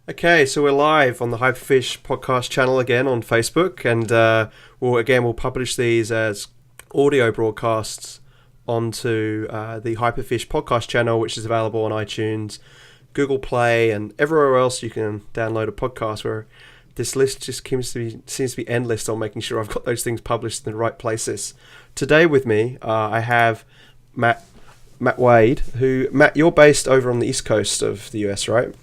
Okay, so we're live on the Hyperfish podcast channel again on Facebook, and we'll publish these as audio broadcasts onto the Hyperfish podcast channel, which is available on iTunes, Google Play, and everywhere else you can download a podcast. Where this list just seems to be endless on making sure I've got those things published in the right places. Today with me, I have Matt Wade. Matt, you're based over on the East Coast of the US, right?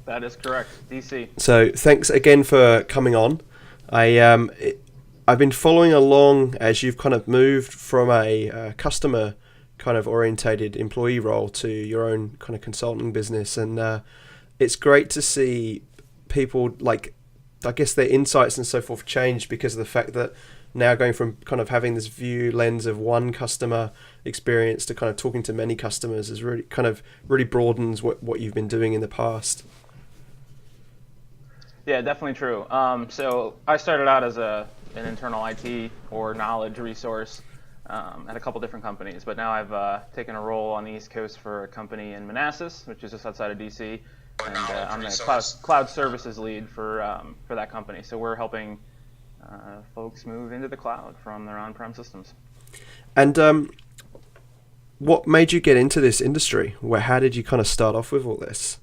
That is correct, DC. So thanks again for coming on. I've been following along as you've kind of moved from a customer kind of orientated employee role to your own kind of consulting business, and it's great to see people like, I guess, their insights and so forth change because of the fact that now going from kind of having this view lens of one customer experience to kind of talking to many customers is really broadens what you've been doing in the past. Yeah, definitely true. So I started out as an internal IT or knowledge resource at a couple different companies, but now I've taken a role on the East Coast for a company in Manassas, which is just outside of DC, and I'm the cloud services lead for that company. So we're helping folks move into the cloud from their on-prem systems. And what made you get into this industry? How did you kind of start off with all this?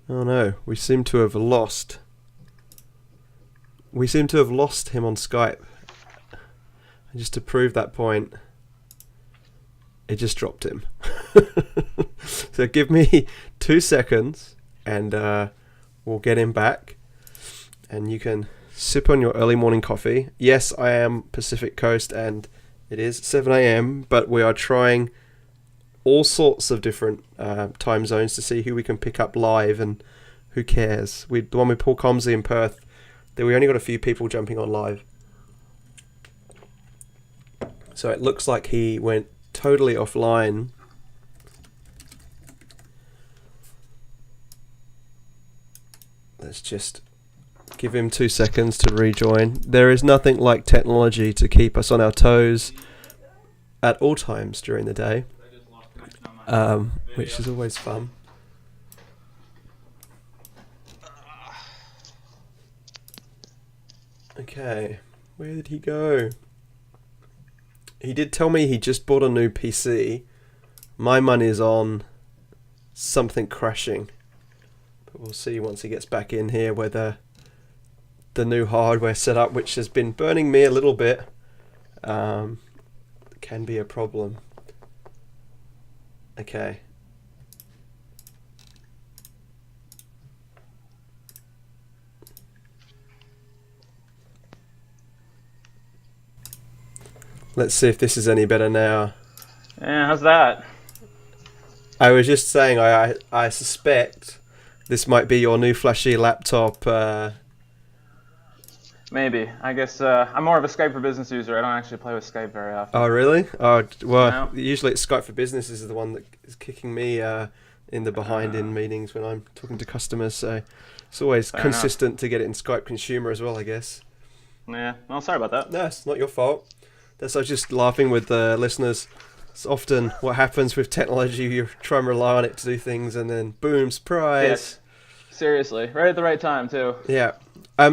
Oh no, we seem to have lost him on Skype. And just to prove that point, it just dropped him. So give me 2 seconds and we'll get him back. And you can sip on your early morning coffee. Yes, I am Pacific Coast and it is 7 a.m, but we are trying all sorts of different time zones to see who we can pick up live, and who cares. The one with Paul Comsley in Perth, we only got a few people jumping on live. So it looks like he went totally offline. Let's just give him 2 seconds to rejoin. There is nothing like technology to keep us on our toes at all times during the day. Which is always fun. Okay, where did he go? He did tell me he just bought a new PC. My money's on something crashing. But we'll see once he gets back in here whether the new hardware setup, which has been burning me a little bit, can be a problem. Okay. Let's see if this is any better now. Yeah, how's that? I was just saying, I suspect this might be your new flashy laptop. Maybe. I guess I'm more of a Skype for Business user. I don't actually play with Skype very often. Oh, really? Oh, well, No. usually it's Skype for Business is the one that is kicking me in the behind in meetings when I'm talking to customers. So it's always Fair consistent enough. to get it in Skype Consumer as well, I guess. Yeah, well, sorry about that. No, it's not your fault. I was just laughing with the listeners. It's often what happens with technology. You try and rely on it to do things, and then boom, surprise. Yes, seriously. Right at the right time, too. Yeah.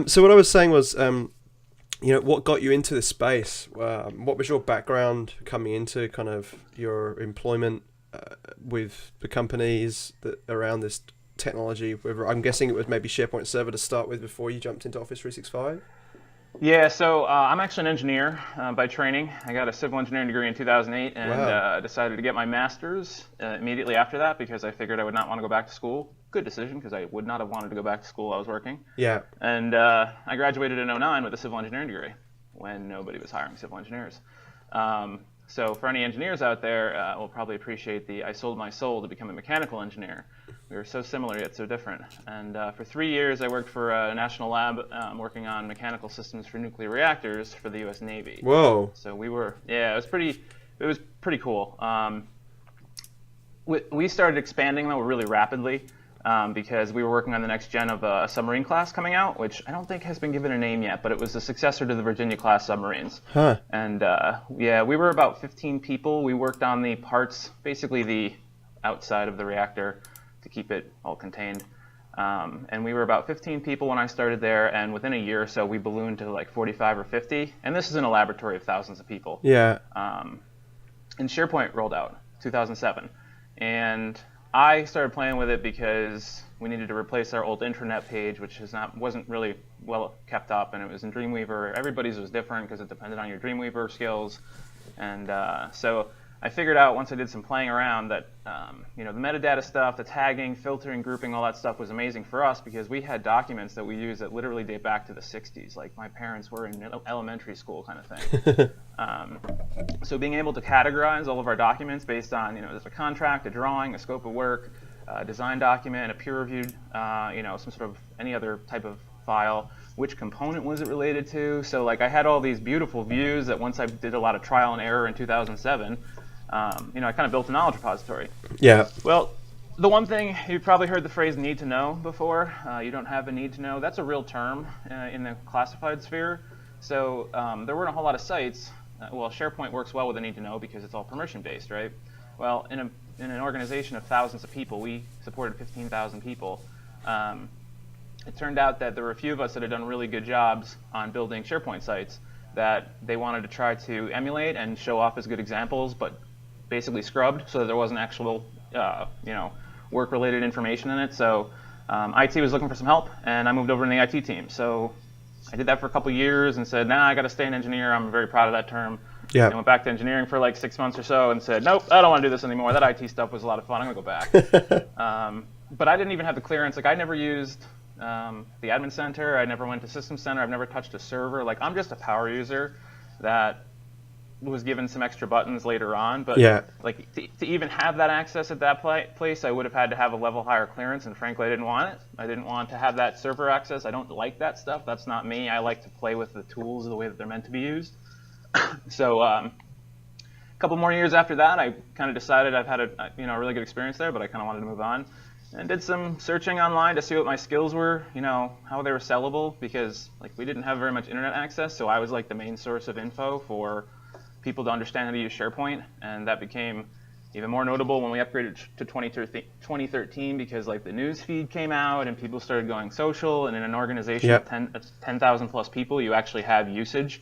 So what I was saying was, what got you into this space? What was your background coming into kind of your employment with the companies that around this technology? I'm guessing it was maybe SharePoint Server to start with before you jumped into Office 365. Yeah, so I'm actually an engineer by training. I got a civil engineering degree in 2008 and Wow. decided to get my master's immediately after that because I figured I would not want to go back to school. Good decision because I would not have wanted to go back to school while I was working. Yeah. And I graduated in '09 with a civil engineering degree when nobody was hiring civil engineers. So for any engineers out there, will probably appreciate I sold my soul to become a mechanical engineer. We were so similar yet so different. And for 3 years, I worked for a national lab working on mechanical systems for nuclear reactors for the U.S. Navy. Whoa. So it was pretty cool. We started expanding though really rapidly because we were working on the next gen of a submarine class coming out, which I don't think has been given a name yet, but it was the successor to the Virginia class submarines. Huh. And yeah, we were about 15 people. We worked on the parts, basically the outside of the reactor to keep it all contained. And we were about 15 people when I started there, and within a year or so, we ballooned to like 45 or 50. And this is in a laboratory of thousands of people. Yeah. And SharePoint rolled out 2007, and I started playing with it because we needed to replace our old intranet page, which wasn't really well kept up, and it was in Dreamweaver. Everybody's was different because it depended on your Dreamweaver skills, and so I figured out once I did some playing around that the metadata stuff, the tagging, filtering, grouping, all that stuff was amazing for us because we had documents that we used that literally date back to the 60s, like my parents were in elementary school kind of thing. So being able to categorize all of our documents based on, there's a contract, a drawing, a scope of work, a design document, a peer-reviewed, some sort of any other type of file, which component was it related to? So like I had all these beautiful views that once I did a lot of trial and error in 2007, I kind of built a knowledge repository. Yeah. Well, the one thing, you've probably heard the phrase need to know before. You don't have a need to know. That's a real term in the classified sphere. So there weren't a whole lot of sites. SharePoint works well with a need to know because it's all permission based, right? Well, in an organization of thousands of people, we supported 15,000 people. It turned out that there were a few of us that had done really good jobs on building SharePoint sites that they wanted to try to emulate and show off as good examples, but basically scrubbed so that there wasn't actual, work-related information in it. So IT was looking for some help, and I moved over to the IT team. So I did that for a couple years and said, I got to stay an engineer. I'm very proud of that term. Yeah. I went back to engineering for like 6 months or so and said, nope, I don't want to do this anymore. That IT stuff was a lot of fun. I'm going to go back. But I didn't even have the clearance. Like I never used the admin center. I never went to system center. I've never touched a server. Like I'm just a power user that was given some extra buttons later on, but like to even have that access at that place, I would have had to have a level higher clearance, and frankly, I didn't want it. I didn't want to have that server access. I don't like that stuff. That's not me. I like to play with the tools the way that they're meant to be used. So a couple more years after that, I kind of decided I've had a really good experience there, but I kind of wanted to move on. And did some searching online to see what my skills were, how they were sellable, because like we didn't have very much internet access, so I was like the main source of info for people to understand how to use SharePoint, and that became even more notable when we upgraded to 2013 because like the news feed came out and people started going social, and in an organization of 10,000 plus people, you actually have usage.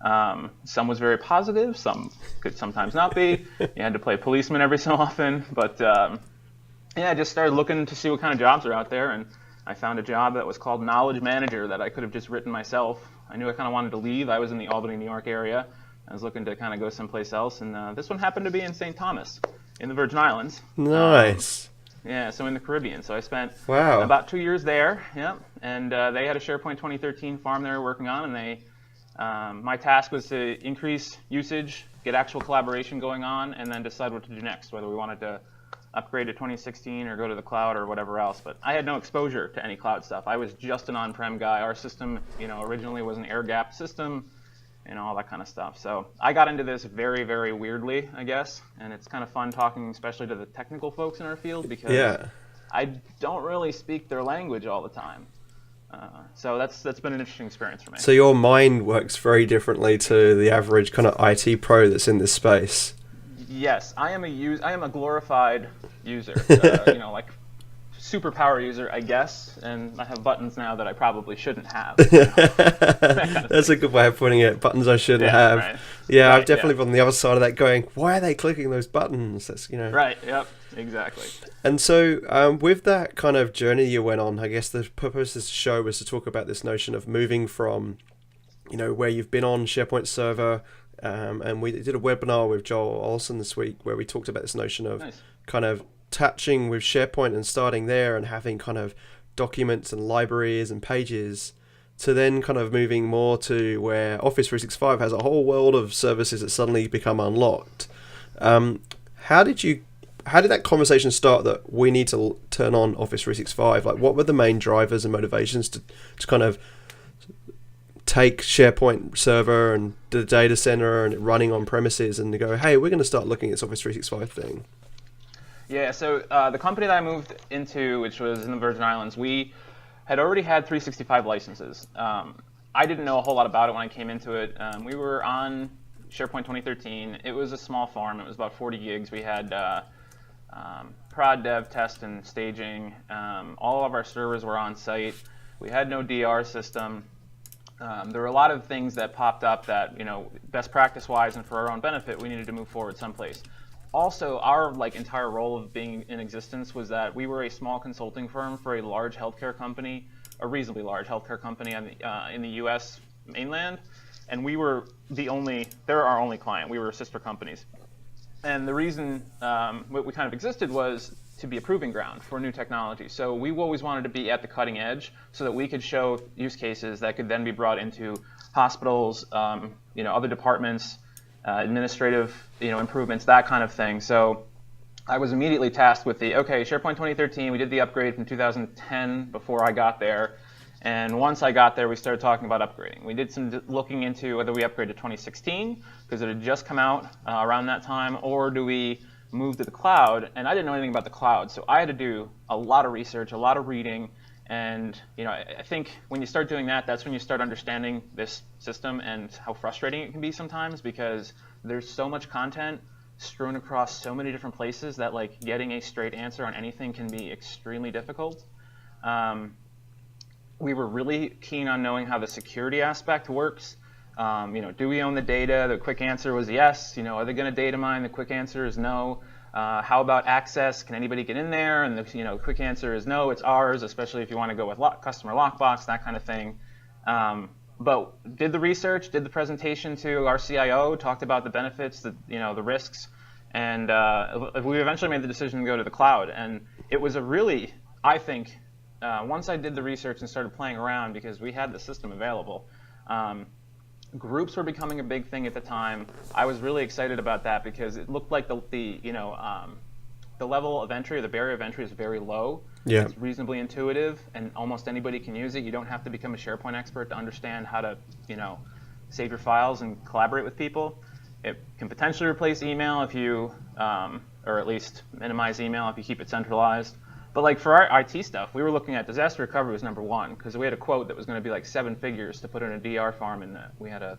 Some was very positive, some could sometimes not be. You had to play policeman every so often, but I just started looking to see what kind of jobs are out there, and I found a job that was called Knowledge Manager that I could have just written myself. I knew I kind of wanted to leave. I was in the Albany, New York area. I was looking to kind of go someplace else, and this one happened to be in St. Thomas, in the Virgin Islands. Nice. So in the Caribbean. So I spent Wow. about 2 years there, and they had a SharePoint 2013 farm they were working on, and my task was to increase usage, get actual collaboration going on, and then decide what to do next, whether we wanted to upgrade to 2016 or go to the cloud or whatever else. But I had no exposure to any cloud stuff. I was just an on-prem guy. Our system, originally was an air-gapped system, all that kind of stuff. So I got into this very, very weirdly, I guess, and it's kind of fun talking especially to the technical folks in our field because I don't really speak their language all the time. So that's been an interesting experience for me. So your mind works very differently to the average kind of IT pro that's in this space. Yes, I am a glorified user, like superpower user, I guess, and I have buttons now that I probably shouldn't have. That's a good way of putting it. Buttons I shouldn't have. Right. Yeah, I've definitely been on the other side of that going, why are they clicking those buttons? That's, Right, yep, exactly. And so with that kind of journey you went on, I guess the purpose of this show was to talk about this notion of moving from, where you've been on SharePoint server, and we did a webinar with Joel Olson this week where we talked about this notion of kind of touching with SharePoint and starting there and having kind of documents and libraries and pages to then kind of moving more to where Office 365 has a whole world of services that suddenly become unlocked. How did that conversation start that we need to turn on Office 365? Like what were the main drivers and motivations to kind of take SharePoint server and the data center and running on premises and to go, hey, we're going to start looking at this Office 365 thing? Yeah, so the company that I moved into, which was in the Virgin Islands, we had already had 365 licenses. I didn't know a whole lot about it when I came into it. We were on SharePoint 2013. It was a small farm. It was about 40 gigs. We had prod, dev, test, and staging. All of our servers were on site. We had no DR system. There were a lot of things that popped up that, best practice-wise and for our own benefit, we needed to move forward someplace. Also, our entire role of being in existence was that we were a small consulting firm for a large healthcare company, a reasonably large healthcare company in the U.S. mainland, and they're our only client. We were sister companies. And the reason we kind of existed was to be a proving ground for new technology. So we always wanted to be at the cutting edge so that we could show use cases that could then be brought into hospitals, other departments, administrative, improvements, that kind of thing. So I was immediately tasked with SharePoint 2013, we did the upgrade from 2010 before I got there. And once I got there, we started talking about upgrading. We did some looking into whether we upgrade to 2016, because it had just come out around that time, or do we move to the cloud? And I didn't know anything about the cloud, so I had to do a lot of research, a lot of reading. And I think when you start doing that, that's when you start understanding this system and how frustrating it can be sometimes, because there's so much content strewn across so many different places that getting a straight answer on anything can be extremely difficult. We were really keen on knowing how the security aspect works. Do we own the data? The quick answer was yes. Are they going to data mine? The quick answer is no. How about access? Can anybody get in there? And the quick answer is no, it's ours, especially if you want to go with customer lockbox, that kind of thing. But did the research, did the presentation to our CIO, talked about the benefits, the risks, and we eventually made the decision to go to the cloud. And it was I think, once I did the research and started playing around, because we had the system available, groups were becoming a big thing at the time. I was really excited about that because it looked like the level of entry, or the barrier of entry, is very low. Yeah. It's reasonably intuitive, and almost anybody can use it. You don't have to become a SharePoint expert to understand how to, save your files and collaborate with people. It can potentially replace email if you, or at least minimize email if you keep it centralized. But for our IT stuff, we were looking at disaster recovery was number one, because we had a quote that was going to be 7 figures to put in a DR farm, and we had a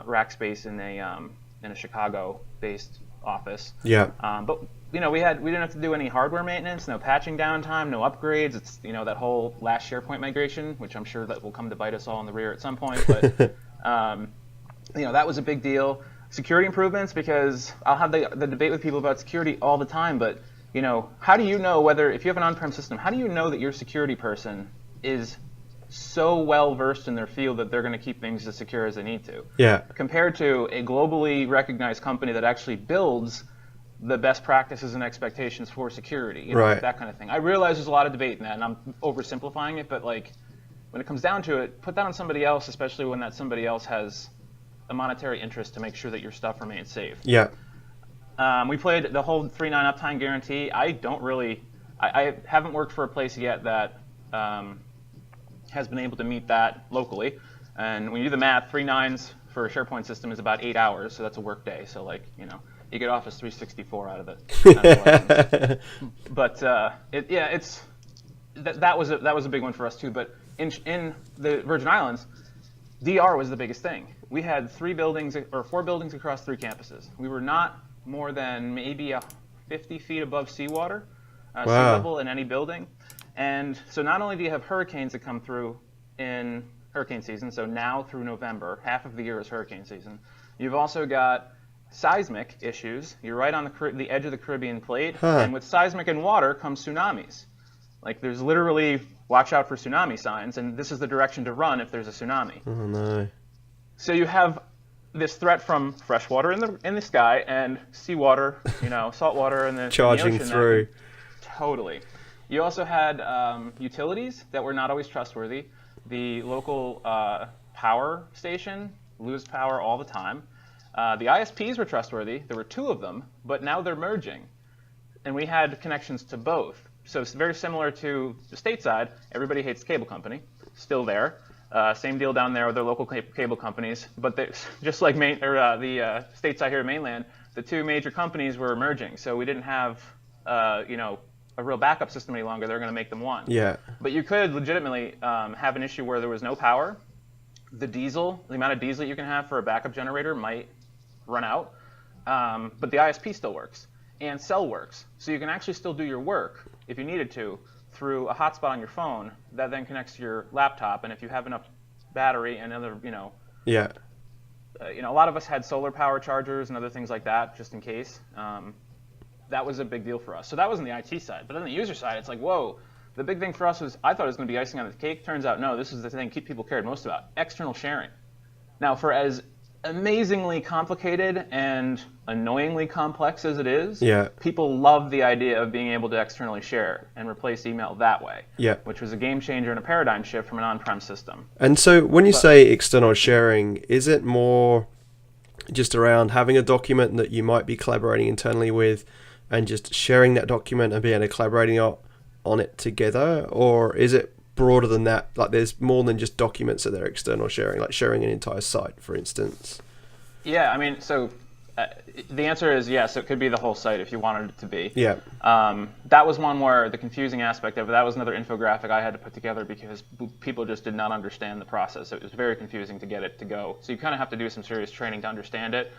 rack space in a Chicago-based office. Yeah. But we didn't have to do any hardware maintenance, no patching downtime, no upgrades. It's that whole last SharePoint migration, which I'm sure that will come to bite us all in the rear at some point. But that was a big deal. Security improvements, because I'll have the debate with people about security all the time, but how do you know if you have an on-prem system, how do you know that your security person is so well versed in their field that they're going to keep things as secure as they need to? Yeah. Compared to a globally recognized company that actually builds the best practices and expectations for security, right. That kind of thing. I realize there's a lot of debate in that, and I'm oversimplifying it, but when it comes down to it, put that on somebody else, especially when that somebody else has a monetary interest to make sure that your stuff remains safe. Yeah. We played the whole 3.9 uptime guarantee. I haven't worked for a place yet that has been able to meet that locally. And when you do the math, 3.9s for a SharePoint system is about 8 hours, so that's a work day. So you get Office 364 out of it. But that was a big one for us too. But in the Virgin Islands, DR was the biggest thing. We had 4 buildings across 3 campuses. We were not more than maybe 50 feet above seawater, sea level in any building. And so not only do you have hurricanes that come through in hurricane season, so now through November, half of the year is hurricane season, you've also got seismic issues. You're right on the edge of the Caribbean plate, and with seismic and water comes tsunamis. There's literally watch out for tsunami signs, and this is the direction to run if there's a tsunami. Oh no. So you have this threat from fresh water in the sky and seawater, salt water in the charging in the ocean through. Totally. You also had utilities that were not always trustworthy. The local power station lose power all the time. The ISPs were trustworthy. There were 2 of them, but now they're merging, and we had connections to both. So it's very similar to the stateside. Everybody hates the cable company. Still there. Same deal down there with their local cable companies. But just like the stateside here in mainland, the 2 major companies were merging. So we didn't have a real backup system any longer, they're going to make them one. Yeah. But you could legitimately have an issue where there was no power. The amount of diesel you can have for a backup generator might run out, but the ISP still works and cell works. So you can actually still do your work if you needed to through a hotspot on your phone that then connects to your laptop. And if you have enough battery and other, Yeah. a lot of us had solar power chargers and other things like that just in case. That was a big deal for us. So that was on the IT side. But on the user side, it's like, whoa. The big thing for us was, I thought it was going to be icing on the cake. Turns out, no, this is the thing people cared most about, external sharing. Now, for as amazingly complicated and annoyingly complex as it is, Yeah. people love the idea of being able to externally share and replace email that way, Yeah. which was a game changer and a paradigm shift from an on-prem system. And so when you say external sharing, is it more just around having a document that you might be collaborating internally with and just sharing that document and being able to collaborating on it together? Or is it broader than that? Like there's more than just documents that they're external sharing, like sharing an entire site, for instance? Yeah, I mean, so the answer is yes, it could be the whole site if you wanted it to be. Yeah. That was one where the confusing aspect of it, that was another infographic I had to put together because people just did not understand the process. It was very confusing to get it to go. So you kind of have to do some serious training to understand it.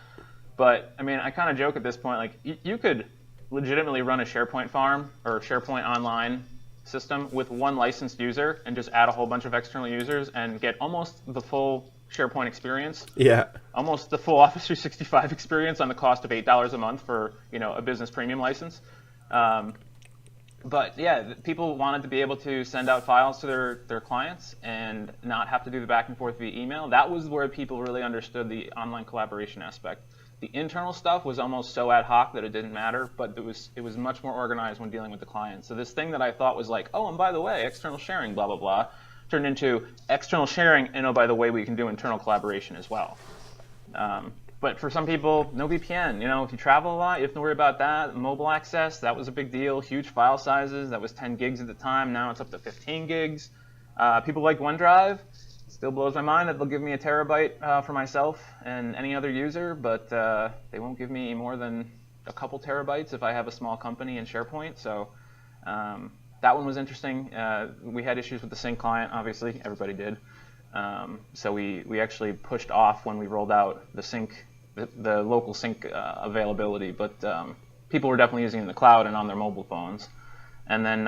But, I mean, I kind of joke at this point, like, you could legitimately run a SharePoint farm or SharePoint online system with one licensed user and just add a whole bunch of external users and get almost the full SharePoint experience. Yeah. Almost the full Office 365 experience on the cost of $8 a month for a business premium license. But yeah, people wanted to be able to send out files to their clients and not have to do the back and forth via email. That was where people really understood the online collaboration aspect. The internal stuff was almost so ad hoc that it didn't matter, but it was much more organized when dealing with the client. So this thing that I thought was like, oh, and by the way, external sharing, blah, blah, blah, turned into external sharing, and oh, by the way, we can do internal collaboration as well. But for some people, no VPN. If you travel a lot, you have to worry about that. Mobile access, that was a big deal. Huge file sizes. That was 10 gigs at the time. Now it's up to 15 gigs. People like OneDrive. Still blows my mind that they'll give me a terabyte for myself and any other user, but they won't give me more than a couple terabytes if I have a small company in SharePoint. So that one was interesting. We had issues with the sync client, obviously. Everybody did. So we actually pushed off when we rolled out the sync, the local sync availability, but people were definitely using it in the cloud and on their mobile phones. And then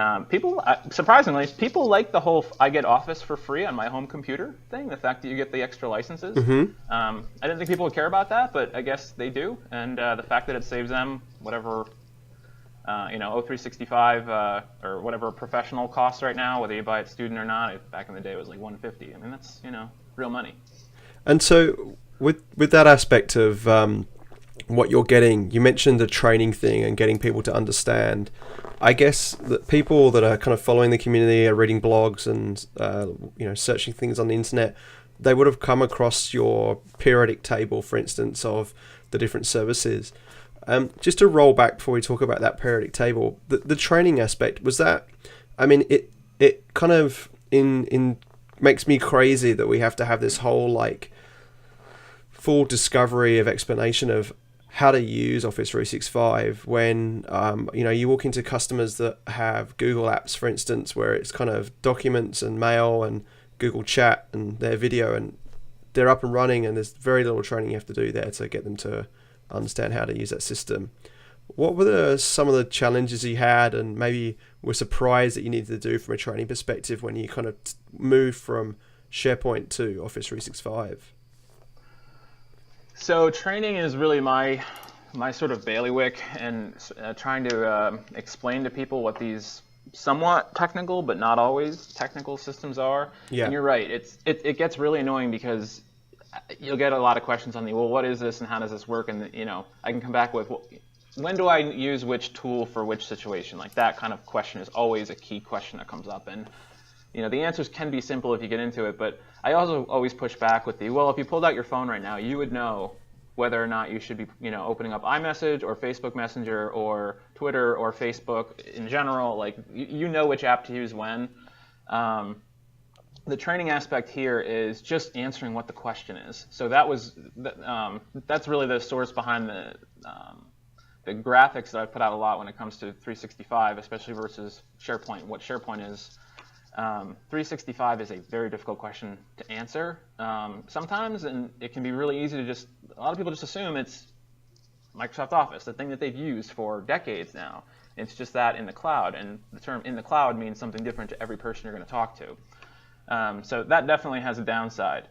surprisingly, people like the whole I get Office for free on my home computer thing, the fact that you get the extra licenses. Mm-hmm. I didn't think people would care about that, but I guess they do. And the fact that it saves them whatever, O365 or whatever professional costs right now, whether you buy it student or not, back in the day it was like $150. I mean, that's, real money. And so with that aspect of what you're getting, you mentioned the training thing and getting people to understand. I guess that people that are kind of following the community are reading blogs and searching things on the internet, they would have come across your periodic table, for instance, of the different services. Just to roll back before we talk about that periodic table, the training aspect, was that, I mean, it kind of in makes me crazy that we have to have this whole like full discovery of explanation of how to use Office 365 when you walk into customers that have Google Apps, for instance, where it's kind of documents and mail and Google Chat and their video, and they're up and running, and there's very little training you have to do there to get them to understand how to use that system. What were some of the challenges you had, and maybe were surprised that you needed to do from a training perspective when you kind of moved from SharePoint to Office 365? So training is really my sort of bailiwick, and trying to explain to people what these somewhat technical but not always technical systems are. Yeah. And you're right, it gets really annoying because you'll get a lot of questions on what is this and how does this work, and I can come back with, when do I use which tool for which situation? Like that kind of question is always a key question that comes up, and the answers can be simple if you get into it, but I also always push back with if you pulled out your phone right now, you would know whether or not you should be, opening up iMessage or Facebook Messenger or Twitter or Facebook in general. Like, you know which app to use when. The training aspect here is just answering what the question is. So that's really the source behind the graphics that I put out a lot when it comes to 365, especially versus SharePoint, what SharePoint is. 365 is a very difficult question to answer sometimes, and it can be really easy to just, a lot of people just assume it's Microsoft Office, the thing that they've used for decades now. It's just that in the cloud, and the term in the cloud means something different to every person you're going to talk to. So that definitely has a downside.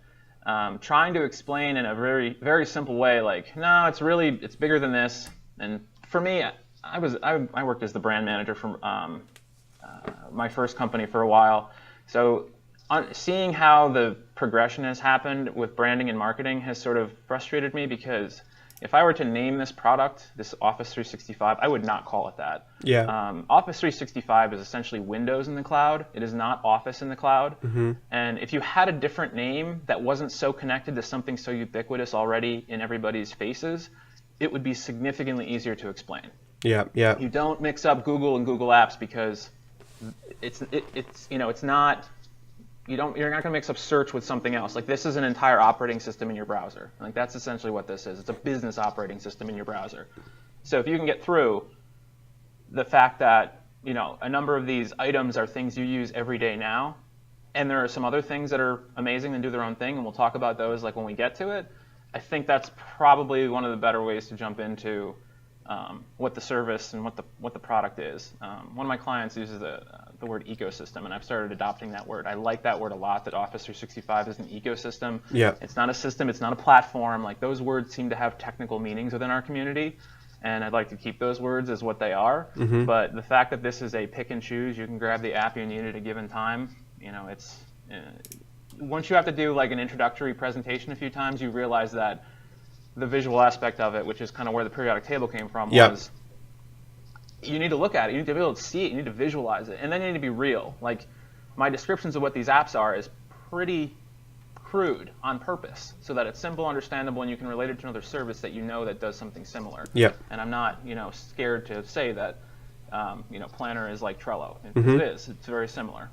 Trying to explain in a very, very simple way, like, no, it's bigger than this. And for me, I worked as the brand manager for my first company for a while. So seeing how the progression has happened with branding and marketing has sort of frustrated me, because if I were to name this product, this Office 365, I would not call it that. Yeah. Office 365 is essentially Windows in the cloud. It is not Office in the cloud. And if you had a different name that wasn't so connected to something so ubiquitous already in everybody's faces, it would be significantly easier to explain. Yeah. Yeah. You don't mix up Google and Google Apps, because it's not. You're not going to mix up search with something else. Like, this is an entire operating system in your browser. Like, that's essentially what this is. It's a business operating system in your browser. So if you can get through the fact that, a number of these items are things you use every day now, and there are some other things that are amazing and do their own thing, and we'll talk about those like when we get to it, I think that's probably one of the better ways to jump into what the service and what the product is. One of my clients uses the word ecosystem, and I've started adopting that word. I like that word a lot, that Office 365 is an ecosystem. Yeah. It's not a system, it's not a platform. Like, those words seem to have technical meanings within our community, and I'd like to keep those words as what they are. But the fact that this is a pick and choose, you can grab the app you need at a given time, it's once you have to do like an introductory presentation a few times, you realize that the visual aspect of it, which is kind of where the periodic table came from, was you need to look at it, you need to be able to see it, you need to visualize it, and then you need to be real. Like, my descriptions of what these apps are is pretty crude on purpose, so that it's simple, understandable, and you can relate it to another service that that does something similar. And I'm not scared to say that Planner is like Trello. It is. It's very similar.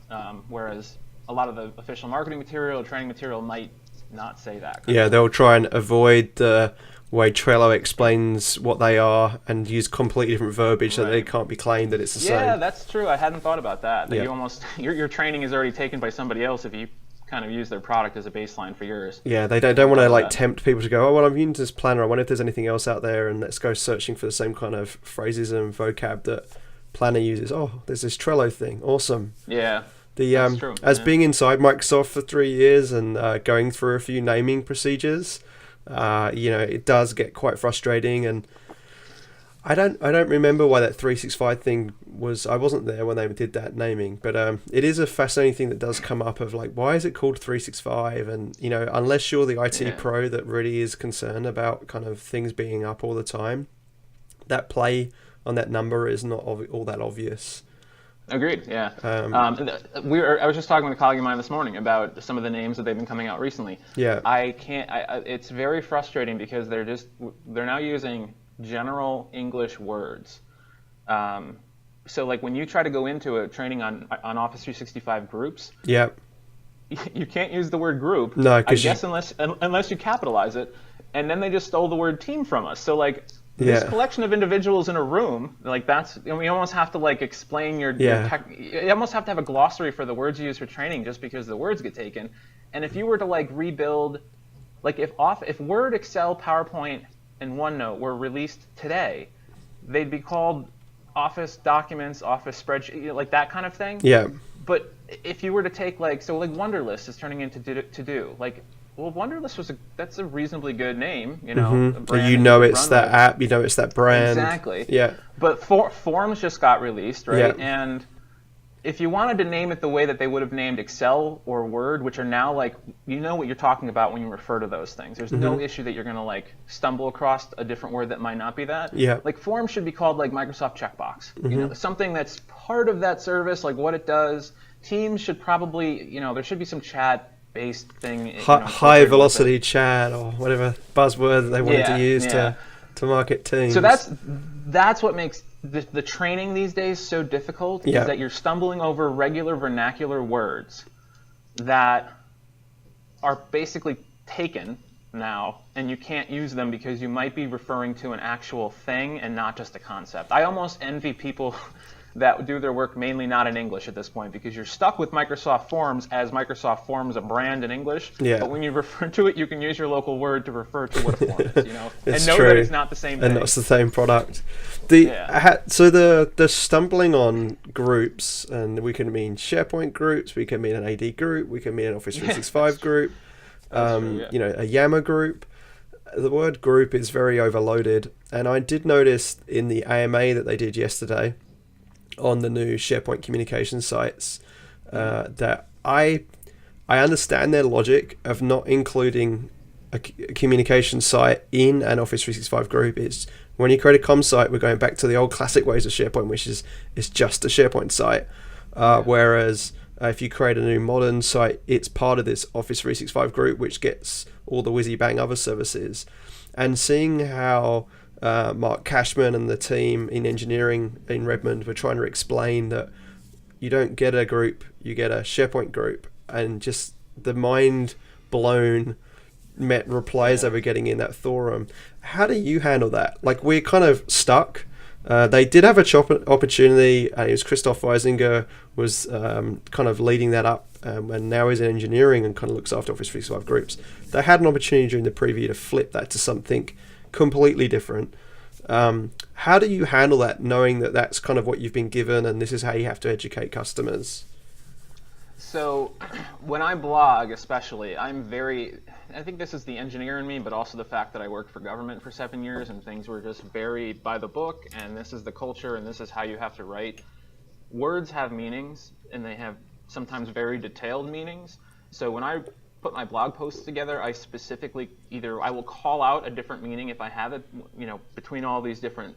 Whereas a lot of the official marketing material, training material might not say that. Yeah, they'll try and avoid the way Trello explains what they are and use completely different verbiage so that they can't be claimed that it's the same. Yeah, that's true. I hadn't thought about that. That you almost your training is already taken by somebody else if you kind of use their product as a baseline for yours. Yeah, they don't want to tempt people to go, oh, well, I'm using this planner, I wonder if there's anything else out there, and let's go searching for the same kind of phrases and vocab that Planner uses. Oh, there's this Trello thing. Awesome. Yeah. That's true. As being inside Microsoft for 3 years and going through a few naming procedures, it does get quite frustrating, and I don't remember why that 365 thing was. I wasn't there when they did that naming, but it is a fascinating thing that does come up of like, why is it called 365? And unless you're the IT pro that really is concerned about kind of things being up all the time, that play on that number is not all that obvious. Agreed. Yeah. I was just talking with a colleague of mine this morning about some of the names that they've been coming out recently. Yeah. It's very frustrating because they're now using general English words. So like when you try to go into a training on Office 365 groups, you can't use the word group. No, I guess unless you capitalize it, and then they just stole the word team from us. So like. This collection of individuals in a room, like you almost have to like explain you almost have to have a glossary for the words you use for training just because the words get taken. And if you were to like rebuild, like if Word, Excel, PowerPoint, and OneNote were released today, they'd be called Office Documents, Office Spreadsheet, like that kind of thing. Yeah. But if you were to take like Wunderlist is turning into To Do, like. Well, Wunderlist that's a reasonably good name, a brand it's that app, it's that brand. Exactly. Yeah. But Forms just got released, right? Yeah. And if you wanted to name it the way that they would have named Excel or Word, which are now like, what you're talking about when you refer to those things. There's no issue that you're going to like stumble across a different word that might not be that. Yeah. Like Forms should be called like Microsoft Checkbox. Something that's part of that service, like what it does. Teams should probably, there should be some chat based thing, high velocity chat or whatever buzzword they wanted to use to market Teams. So that's what makes the training these days so difficult, is that you're stumbling over regular vernacular words that are basically taken. now, and you can't use them because you might be referring to an actual thing and not just a concept. I almost envy people that do their work mainly not in English at this point, because you're stuck with Microsoft Forms as Microsoft Forms, a brand in English. Yeah. But when you refer to it, you can use your local word to refer to what a form is, It's and know true. that it's not the same thing. And it's the same product. So the stumbling on groups, and we can mean SharePoint groups, we can mean an AD group, we can mean an Office 365 group, a Yammer group. The word group is very overloaded, and I did notice in the AMA that they did yesterday on the new SharePoint communication sites that I understand their logic of not including a communication site in an Office 365 group. It's when you create a comm site, we're going back to the old classic ways of SharePoint, which is it's just a SharePoint site. Whereas if you create a new modern site, it's part of this Office 365 group, which gets all the whizzy bang other services. And seeing how Mark Cashman and the team in engineering in Redmond were trying to explain that you don't get a group, you get a SharePoint group, and just the mind blown replies they were getting in that forum. How do you handle that? Like, we're kind of stuck. They did have a opportunity. It was Christoph Weisinger was kind of leading that up, and now he's in engineering and kind of looks after Office 365 groups. They had an opportunity during the preview to flip that to something completely different. How do you handle that, knowing that that's kind of what you've been given and this is how you have to educate customers? So when I blog, especially, I think this is the engineer in me, but also the fact that I worked for government for 7 years and things were just very by the book, and this is the culture and this is how you have to write. Words have meanings, and they have sometimes very detailed meanings. So when I put my blog posts together, I specifically I will call out a different meaning if I have it, between all these different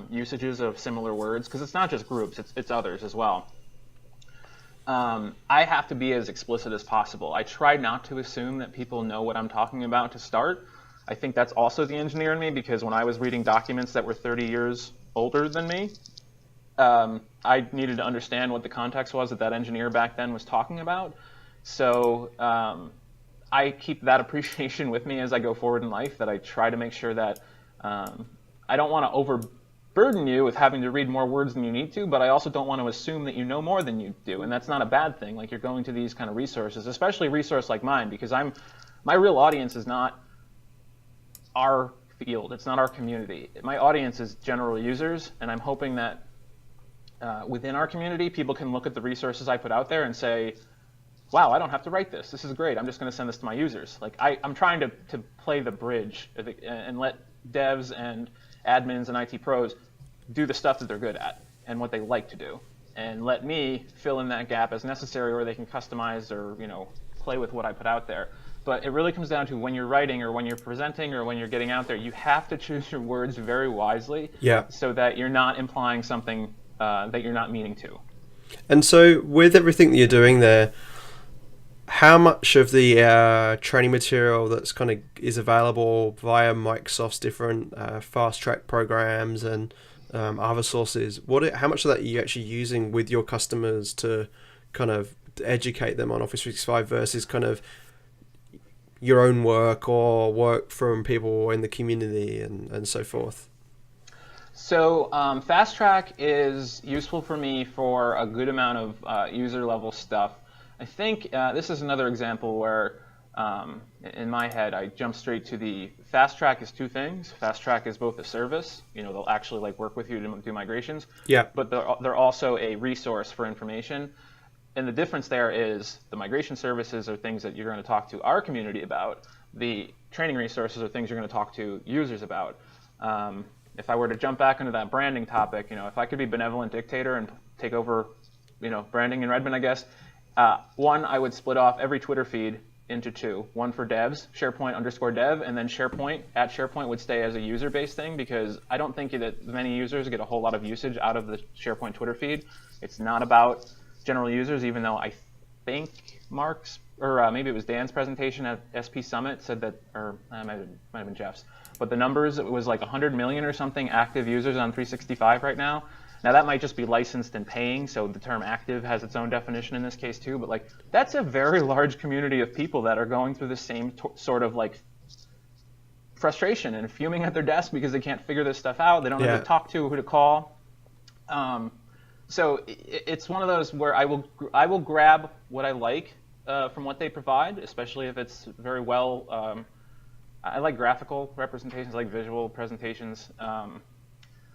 usages of similar words, because it's not just groups, it's others as well. I have to be as explicit as possible. I try not to assume that people know what I'm talking about to start. I think that's also the engineer in me, because when I was reading documents that were 30 years older than me, I needed to understand what the context was that engineer back then was talking about. So I keep that appreciation with me as I go forward in life, that I try to make sure that I don't want to overburden you with having to read more words than you need to, but I also don't want to assume that you know more than you do, and that's not a bad thing. Like, you're going to these kind of resources, especially a resource like mine, because my real audience is not our field, it's not our community. My audience is general users, and I'm hoping that within our community, people can look at the resources I put out there and say, wow, I don't have to write this. This is great. I'm just going to send this to my users. Like, I'm trying to play the bridge and let devs and admins and IT pros do the stuff that they're good at and what they like to do, and let me fill in that gap as necessary, or they can customize or play with what I put out there. But it really comes down to, when you're writing or when you're presenting or when you're getting out there, you have to choose your words very wisely, so that you're not implying something that you're not meaning to. And so with everything that you're doing there, how much of the training material that's kind of is available via Microsoft's different fast track programs and other sources, how much of that are you actually using with your customers to kind of educate them on Office 365 versus kind of your own work or work from people in the community and so forth? So Fast Track is useful for me for a good amount of user level stuff. I think this is another example where, in my head, I jump straight to the Fast Track is two things. Fast Track is both a service, they'll actually work with you to do migrations. Yeah. But they're also a resource for information. And the difference there is the migration services are things that you're going to talk to our community about. The training resources are things you're going to talk to users about. If I were to jump back into that branding topic, if I could be benevolent dictator and take over, branding in Redmond, I guess. One, I would split off every Twitter feed into two. One for devs, SharePoint_dev, and then @SharePoint would stay as a user-based thing, because I don't think that many users get a whole lot of usage out of the SharePoint Twitter feed. It's not about general users, even though I think Mark's, or maybe it was Dan's presentation at SP Summit said that, or it might have been Jeff's, but the numbers, it was like 100 million or something active users on 365 right now. Now, that might just be licensed and paying, so the term active has its own definition in this case too, but that's a very large community of people that are going through the same sort of frustration and fuming at their desk because they can't figure this stuff out. They don't know who Yeah. to talk to, who to call. So it's one of those where I will grab what I like from what they provide, especially if it's very well. I like graphical representations, I like visual presentations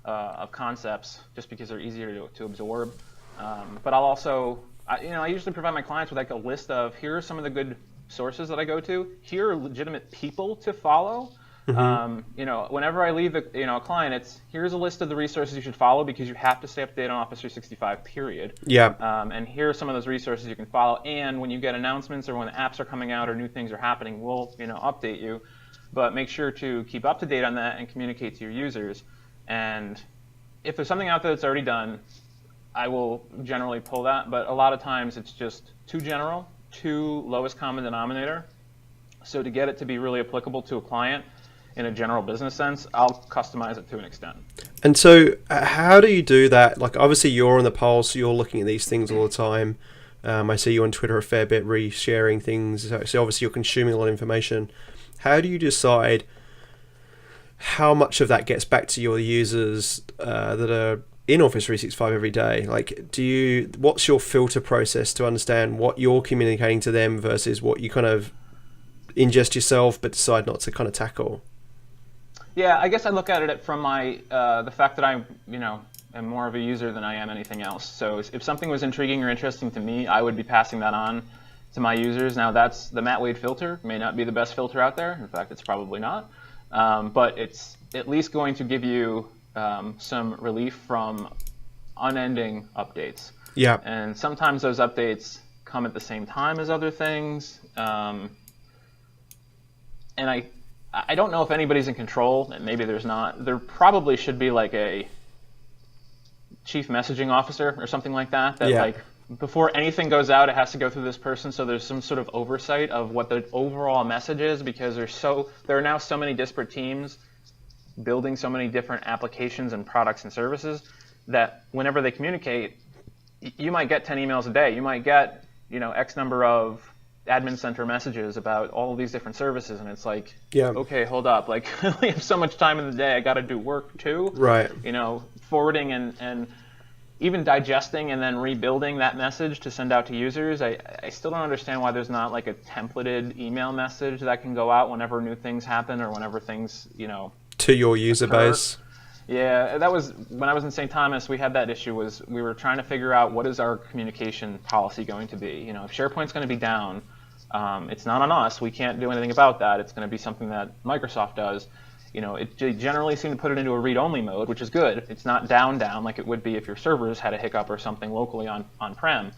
of concepts, just because they're easier to absorb. But I'll also, I usually provide my clients with like a list of, here are some of the good sources that I go to. Here are legitimate people to follow. Whenever I leave a client, it's, here's a list of the resources you should follow because you have to stay up to date on Office 365, period. Yeah. And here are some of those resources you can follow. And when you get announcements or when apps are coming out or new things are happening, we'll, update you. But make sure to keep up to date on that and communicate to your users. And if there's something out there that's already done, I will generally pull that. But a lot of times it's just too general, too lowest common denominator. So to get it to be really applicable to a client in a general business sense, I'll customize it to an extent. And so how do you do that? Like, obviously you're on the pulse, you're looking at these things all the time. I see you on Twitter a fair bit, re-sharing things. So obviously you're consuming a lot of information. How do you decide how much of that gets back to your users that are in Office 365 every day? Like, what's your filter process to understand what you're communicating to them versus what you kind of ingest yourself but decide not to kind of tackle? Yeah, I guess I look at it from my the fact that I, am more of a user than I am anything else. So if something was intriguing or interesting to me, I would be passing that on to my users. Now, that's the Matt Wade filter. May not be the best filter out there. In fact, it's probably not. But it's at least going to give you some relief from unending updates. Yeah. And sometimes those updates come at the same time as other things. And I don't know if anybody's in control, and maybe there's not. There probably should be like a chief messaging officer or something like that, like before anything goes out, it has to go through this person, so there's some sort of oversight of what the overall message is, because there are now so many disparate teams building so many different applications and products and services that whenever they communicate, you might get 10 emails a day. You might get, X number of admin center messages about all of these different services, and it's like, okay, hold up, like I only have so much time in the day, I got to do work too, right? Forwarding and even digesting and then rebuilding that message to send out to users. I still don't understand why there's not like a templated email message that can go out whenever new things happen or whenever things to your user base. Yeah, that was when I was in St. Thomas. We had that issue. Was we were trying to figure out what is our communication policy going to be. If SharePoint's going to be down, it's not on us. We can't do anything about that. It's going to be something that Microsoft does. They generally seem to put it into a read-only mode, which is good. It's not down like it would be if your servers had a hiccup or something locally on-prem.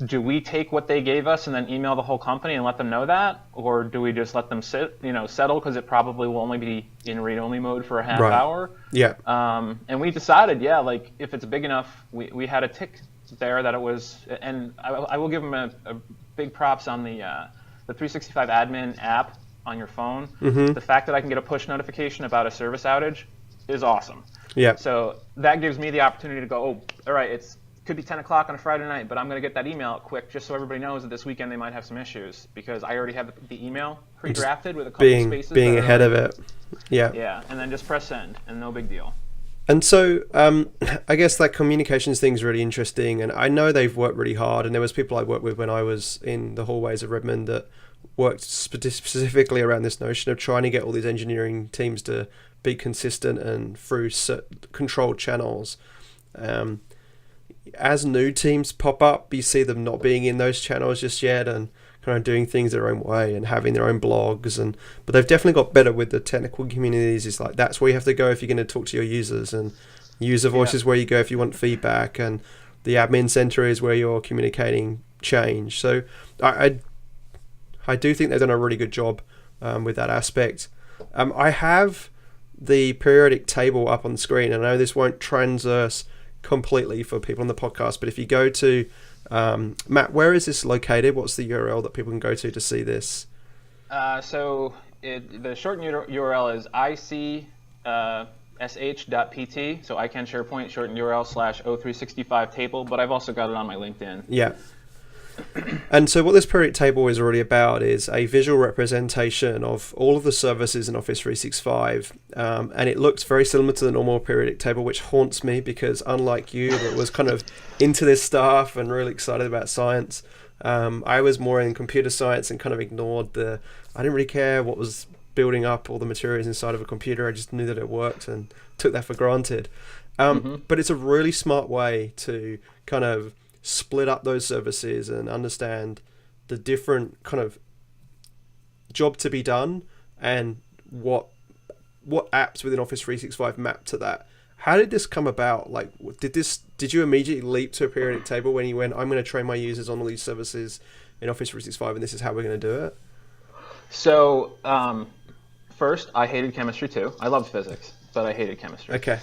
Do we take what they gave us and then email the whole company and let them know that? Or do we just let them settle because it probably will only be in read-only mode for a half hour? Yeah. And we decided, if it's big enough, we had a tick there that it was, and I will give them a big props on the 365 admin app on your phone. Mm-hmm. The fact that I can get a push notification about a service outage is awesome. Yeah. So that gives me the opportunity to go, all right, it could be 10 o'clock on a Friday night, but I'm going to get that email out quick just so everybody knows that this weekend they might have some issues, because I already have the email pre-drafted with a couple of spaces. Being ahead of it. Yeah. Yeah, and then just press send, and no big deal. And so I guess that communications thing is really interesting, and I know they've worked really hard, and there was people I worked with when I was in the hallways of Redmond that worked specifically around this notion of trying to get all these engineering teams to be consistent and through controlled channels. As new teams pop up, you see them not being in those channels just yet and kind of doing things their own way and having their own blogs, but they've definitely got better with the technical communities. It's like that's where you have to go if you're going to talk to your users, and user voice is where you go if you want feedback, and the admin center is where you're communicating change. So I do think they've done a really good job with that aspect. I have the periodic table up on the screen, and I know this won't transverse completely for people on the podcast, but if you go to Matt, where is this located? What's the URL that people can go to see this? So the short URL is ic.sh.pt, so I can SharePoint shortened URL /O365 table, but I've also got it on my LinkedIn. Yeah. And so what this periodic table is really about is a visual representation of all of the services in Office 365. And it looks very similar to the normal periodic table, which haunts me because unlike you, that was kind of into this stuff and really excited about science, I was more in computer science and kind of ignored I didn't really care what was building up all the materials inside of a computer. I just knew that it worked and took that for granted. But it's a really smart way to kind of split up those services and understand the different kind of job to be done and what apps within Office 365 map to that. How did this come about? Like, did you immediately leap to a periodic table when you went, I'm going to train my users on all these services in Office 365 and this is how we're going to do it? So, first, I hated chemistry too. I loved physics, but I hated chemistry. Okay.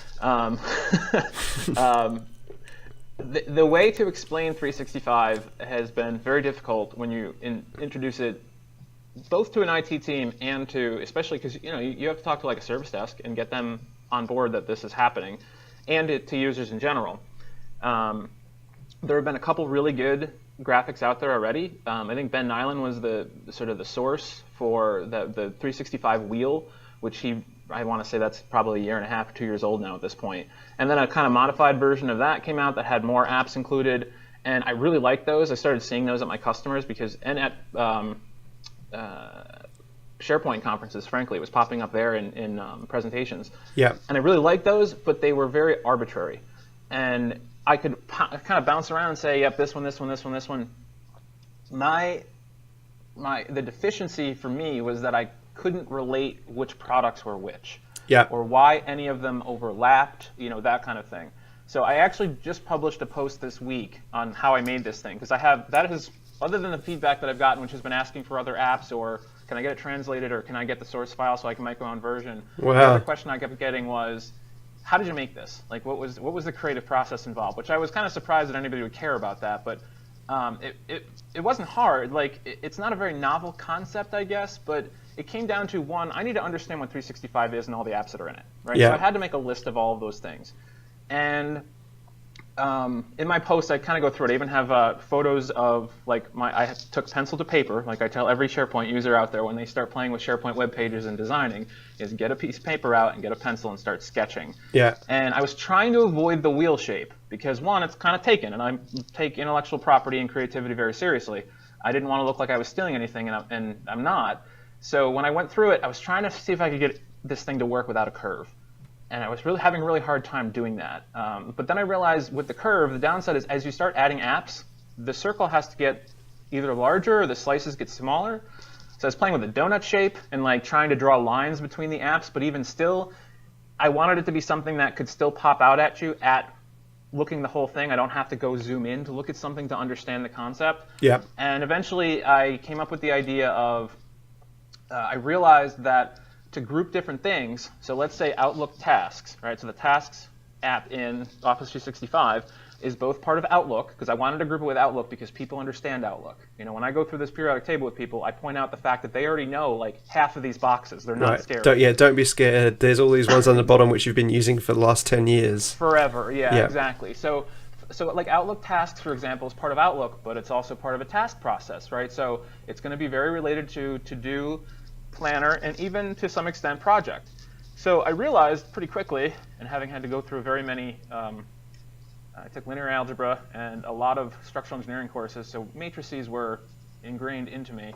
The way to explain 365 has been very difficult when you introduce it both to an IT team and to, especially because you have to talk to like a service desk and get them on board that this is happening, and to users in general. There have been a couple really good graphics out there already. I think Ben Nyland was the sort of the source for the 365 wheel, which I want to say that's probably a year and a half, 2 years old now at this point. And then a kind of modified version of that came out that had more apps included, and I really liked those. I started seeing those at my customers and at SharePoint conferences, frankly. It was popping up there in presentations. Yeah. And I really liked those, but they were very arbitrary. And I could kind of bounce around and say, yep, this one, this one, this one, this one. The deficiency for me was that I couldn't relate which products were which. Yeah. Or why any of them overlapped, that kind of thing. So I actually just published a post this week on how I made this thing, because other than the feedback that I've gotten, which has been asking for other apps, or can I get it translated, or can I get the source file so I can make my own version? Wow. The other question I kept getting was, how did you make this? Like, what was the creative process involved? Which I was kind of surprised that anybody would care about that, but it wasn't hard. Like, it's not a very novel concept, I guess, but it came down to, one, I need to understand what 365 is and all the apps that are in it, right? Yeah. So I had to make a list of all of those things. And in my post, I kind of go through it. I even have photos of, like, I took pencil to paper, like I tell every SharePoint user out there when they start playing with SharePoint web pages and designing, is get a piece of paper out and get a pencil and start sketching. Yeah. And I was trying to avoid the wheel shape because, one, it's kind of taken, and I take intellectual property and creativity very seriously. I didn't want to look like I was stealing anything, and I'm not. So when I went through it, I was trying to see if I could get this thing to work without a curve. And I was really having a really hard time doing that. But then I realized with the curve, the downside is as you start adding apps, the circle has to get either larger or the slices get smaller. So I was playing with a donut shape and like trying to draw lines between the apps, but even still, I wanted it to be something that could still pop out at you at looking the whole thing. I don't have to go zoom in to look at something to understand the concept. Yeah. And eventually I came up with the idea of, I realized that to group different things, so let's say Outlook tasks, right? So the tasks app in Office 365 is both part of Outlook, because I wanted to group it with Outlook because people understand Outlook. When I go through this periodic table with people, I point out the fact that they already know like half of these boxes. They're not scared. Don't be scared. There's all these ones on the bottom which you've been using for the last 10 years. Forever, yeah. Exactly. So like Outlook tasks, for example, is part of Outlook, but it's also part of a task process, right? So it's going to be very related to To-Do, Planner, and even to some extent Project. So I realized pretty quickly, and having had to go through very many, I took linear algebra and a lot of structural engineering courses, so matrices were ingrained into me.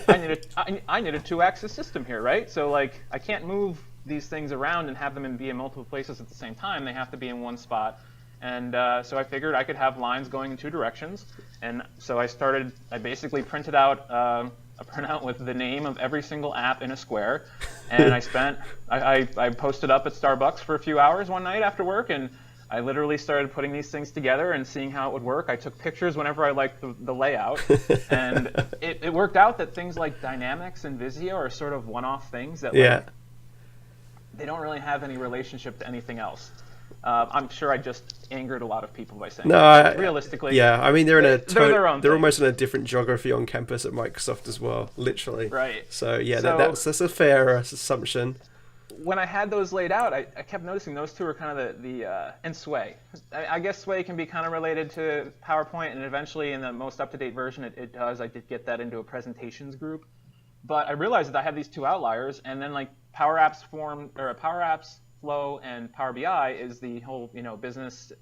I need a two-axis system here, right? So like I can't move these things around and have them be in multiple places at the same time. They have to be in one spot. And so I figured I could have lines going in two directions. And so I basically printed out a printout with the name of every single app in a square. And I posted up at Starbucks for a few hours one night after work, and I literally started putting these things together and seeing how it would work. I took pictures whenever I liked the layout. And it worked out that things like Dynamics and Visio are sort of one-off things that they don't really have any relationship to anything else. I'm sure I just angered a lot of people by saying that. Realistically, yeah. I mean, they're almost in a different geography on campus at Microsoft as well, literally. Right. So yeah, that's a fair assumption. when I had those laid out, I kept noticing those two are kind of and Sway. I guess Sway can be kind of related to PowerPoint, and eventually in the most up-to-date version it does. I did get that into a presentations group. But I realized that I have these two outliers, and then like Power Apps Flow and Power BI is the whole business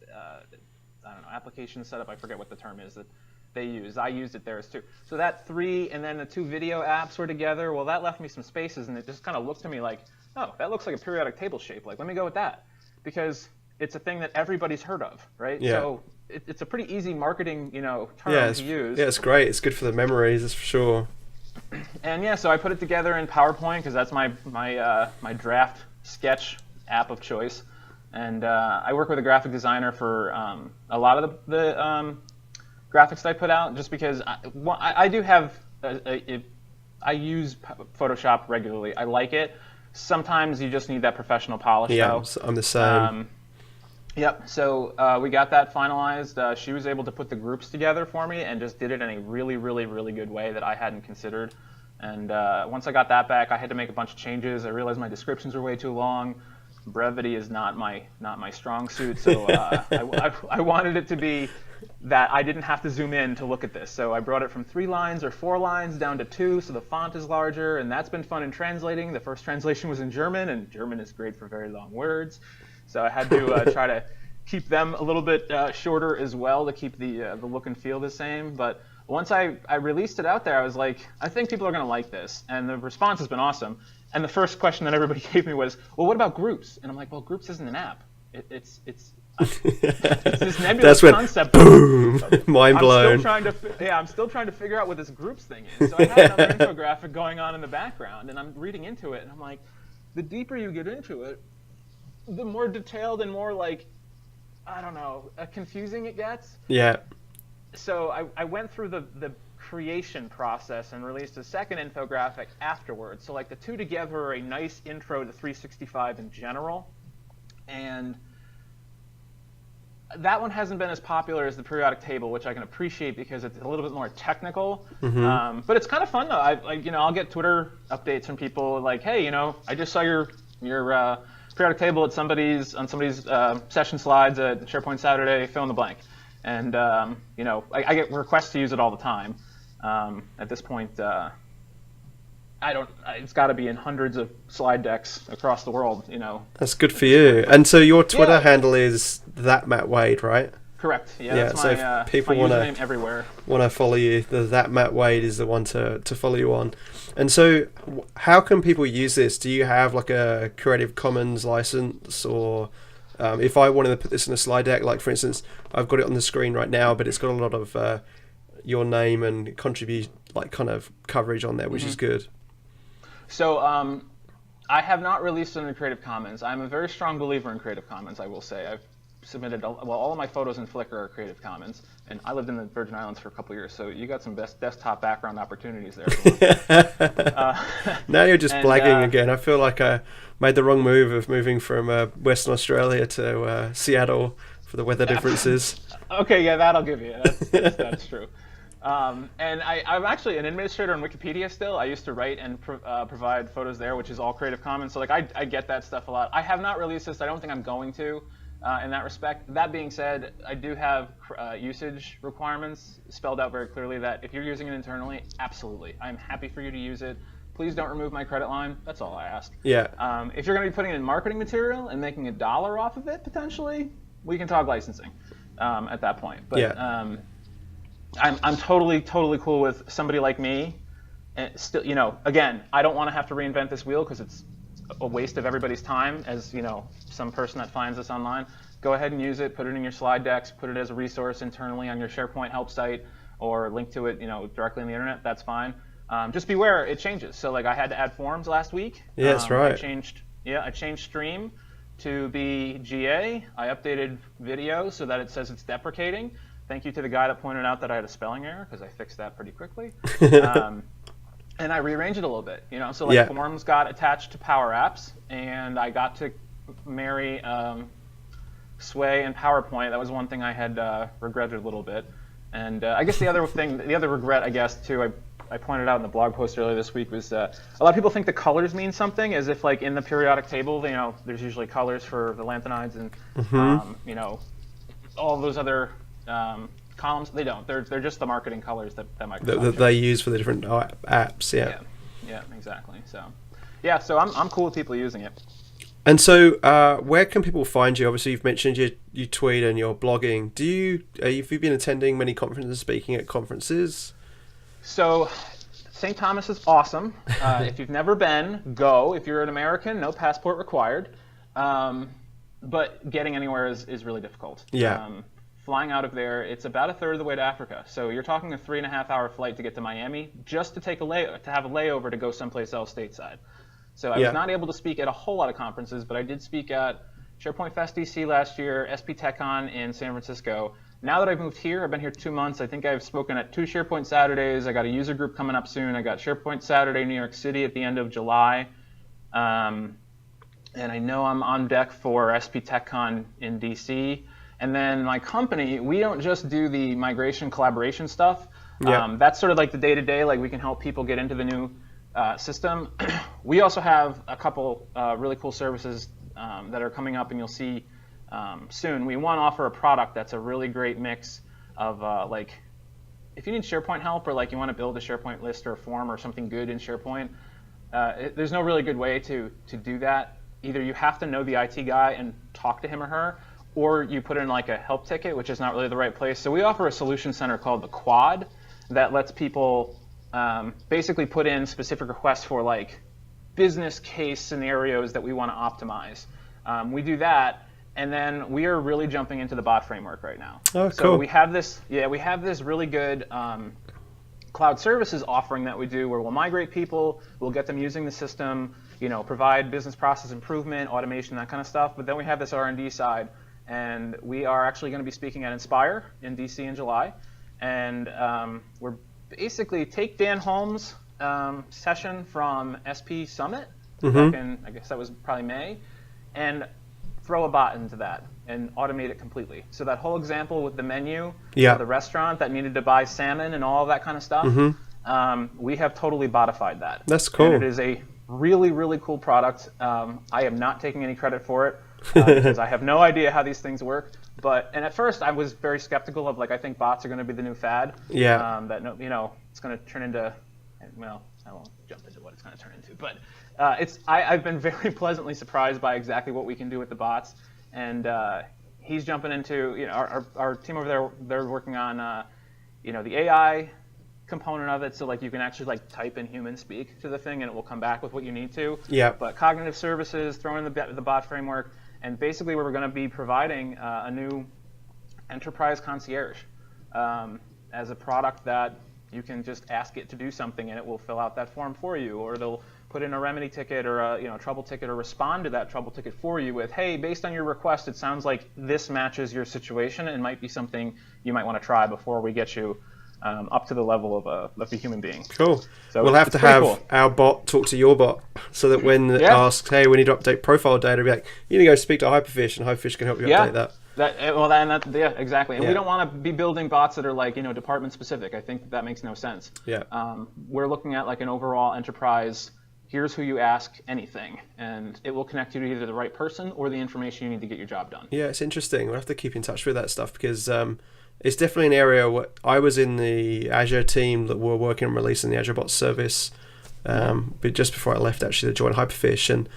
I don't know, application setup. I forget what the term is that they use. I used it there as too. So that three and then the two video apps were together. Well, that left me some spaces, and it just kind of looked to me like, oh, that looks like a periodic table shape. Like, let me go with that, because it's a thing that everybody's heard of, right? Yeah. So it's a pretty easy marketing, term to use. Yeah, it's great. It's good for the memories, that's for sure. And yeah, so I put it together in PowerPoint because that's my draft sketch app of choice. And I work with a graphic designer for a lot of the graphics that I put out, just because I do have I use Photoshop regularly. I like it. Sometimes you just need that professional polish. Yeah, though. I'm the same. Yep. So we got that finalized. She was able to put the groups together for me and just did it in a really, really, really good way that I hadn't considered. And once I got that back, I had to make a bunch of changes. I realized my descriptions were way too long. Brevity is not my strong suit, so I wanted it to be that I didn't have to zoom in to look at this. So I brought it from 3 lines or 4 lines down to 2, so the font is larger, and that's been fun in translating. The first translation was in German, and German is great for very long words. So I had to try to keep them a little bit shorter as well to keep the look and feel the same. But once I released it out there, I was like, I think people are going to like this, and the response has been awesome. And the first question that everybody gave me was, well, what about groups? And I'm like, well, groups isn't an app. It's this nebulous concept. Boom! Mind blown. I'm still trying to figure out what this groups thing is. So I had another infographic going on in the background, and I'm reading into it, and I'm like, the deeper you get into it, the more detailed and more like, I don't know, confusing it gets. Yeah. So I went through the creation process and released a second infographic afterwards. So like the two together are a nice intro to 365 in general. And that one hasn't been as popular as the periodic table, which I can appreciate because it's a little bit more technical. Mm-hmm. But it's kind of fun though. I'll get Twitter updates from people like, hey, I just saw your periodic table on somebody's session slides at SharePoint Saturday, fill in the blank. And I get requests to use it all the time. At this point, it's got to be in hundreds of slide decks across the world. That's good for you. And so your Twitter handle is that Matt Wade, right? Correct. Yeah. That's so my, if people my username everywhere. Want to follow you, that Matt Wade is the one to follow you on. And so, how can people use this? Do you have like a Creative Commons license, or if I wanted to put this in a slide deck, like for instance, I've got it on the screen right now, but it's got a lot of your name and contribute kind of coverage on there, which is good. So I have not released it in Creative Commons. I'm a very strong believer in Creative Commons, I will say. I've submitted, all of my photos in Flickr are Creative Commons, and I lived in the Virgin Islands for a couple years, so you got some best desktop background opportunities there. Now you're just blagging again. I feel like I made the wrong move of moving from Western Australia to Seattle for the weather differences. Okay, yeah, that'll give you. That's true. And I'm actually an administrator on Wikipedia still. I used to write and provide photos there, which is all Creative Commons. So I get that stuff a lot. I have not released this. I don't think I'm going to in that respect. That being said, I do have usage requirements spelled out very clearly that if you're using it internally, absolutely. I'm happy for you to use it. Please don't remove my credit line. That's all I ask. Yeah. If you're going to be putting it in marketing material and making $1 off of it, potentially, we can talk licensing at that point. But yeah. I'm totally cool with somebody like me. And still, again, I don't want to have to reinvent this wheel because it's a waste of everybody's time. As some person that finds this online, go ahead and use it. Put it in your slide decks. Put it as a resource internally on your SharePoint help site, or link to it, directly on the internet. That's fine. Just beware, it changes. So like I had to add forms last week. Yeah, that's right. I changed stream to be GA. I updated video so that it says it's deprecating. Thank you to the guy that pointed out that I had a spelling error, because I fixed that pretty quickly. And I rearranged it a little bit, So forms got attached to Power Apps, and I got to marry Sway and PowerPoint. That was one thing I had regretted a little bit. And I guess the other regret, I guess, too, I pointed out in the blog post earlier this week was a lot of people think the colors mean something, as if like in the periodic table, there's usually colors for the lanthanides and all those other columns. They don't. They're just the marketing colors that Microsoft that they use for the different apps. Yeah, exactly. So I'm cool with people using it. And so, where can people find you? Obviously, you've mentioned you tweet and you're blogging. Have you been attending many conferences, speaking at conferences? So, St. Thomas is awesome. If you've never been, go. If you're an American, no passport required. But getting anywhere is really difficult. Yeah. Flying out of there, it's about a third of the way to Africa. So you're talking a 3.5-hour flight to get to Miami just to have a layover to go someplace else stateside. So I was not able to speak at a whole lot of conferences, but I did speak at SharePoint Fest DC last year, SP TechCon in San Francisco. Now that I've moved here, I've been here 2 months. I think I've spoken at 2 SharePoint Saturdays. I got a user group coming up soon. I got SharePoint Saturday New York City at the end of July. And I know I'm on deck for SP TechCon in DC. And then my company, we don't just do the migration collaboration stuff. Yeah. That's sort of like the day-to-day, like we can help people get into the new system. We also have a couple really cool services that are coming up, and you'll see soon. We want to offer a product that's a really great mix of like, if you need SharePoint help, or like you want to build a SharePoint list or a form or something good in SharePoint, there's no really good way to do that. Either you have to know the IT guy and talk to him or her, or you put in like a help ticket, which is not really the right place. So we offer a solution center called the Quad that lets people basically put in specific requests for like business case scenarios that we want to optimize. We do that, and then we are really jumping into the bot framework right now. Oh, so cool. we have this really good cloud services offering that we do where we'll migrate people, we'll get them using the system, provide business process improvement, automation, that kind of stuff. But then we have this R&D side, and we are actually going to be speaking at Inspire in DC in July. And we're basically take Dan Holmes' session from SP Summit back in, I guess that was probably May, and throw a bot into that and automate it completely. So that whole example with the menu for the restaurant that needed to buy salmon and all of that kind of stuff, we have totally botified that. That's cool. And it is a really, really cool product. I am not taking any credit for it because I have no idea how these things work. And at first I was very skeptical of, like, I think bots are going to be the new fad. Yeah. That it's going to turn into, well, I won't jump into what it's going to turn into, but I've been very pleasantly surprised by exactly what we can do with the bots. And he's jumping into, our team over there. They're working on, the AI component of it, so like you can actually like type in human speak to the thing and it will come back with what you need to. Yeah. But cognitive services, throw in the bot framework, and basically we're going to be providing a new enterprise concierge as a product that you can just ask it to do something and it will fill out that form for you, or they'll put in a remedy ticket or a trouble ticket, or respond to that trouble ticket for you with, hey, based on your request, it sounds like this matches your situation and might be something you might want to try before we get you up to the level of a human being. Cool. So we'll have to have cool. our bot talk to your bot, so that when it asks, hey, we need to update profile data, be like, you need to go speak to Hyperfish, and Hyperfish can help you update that. Exactly. And we don't want to be building bots that are like, department specific. I think that makes no sense. Yeah. We're looking at like an overall enterprise. Here's who you ask anything, and it will connect you to either the right person or the information you need to get your job done. Yeah, it's interesting. We'll have to keep in touch with that stuff, because it's definitely an area where I was in the Azure team that were working on releasing the Azure Bot service, but just before I left actually to join Hyperfish, and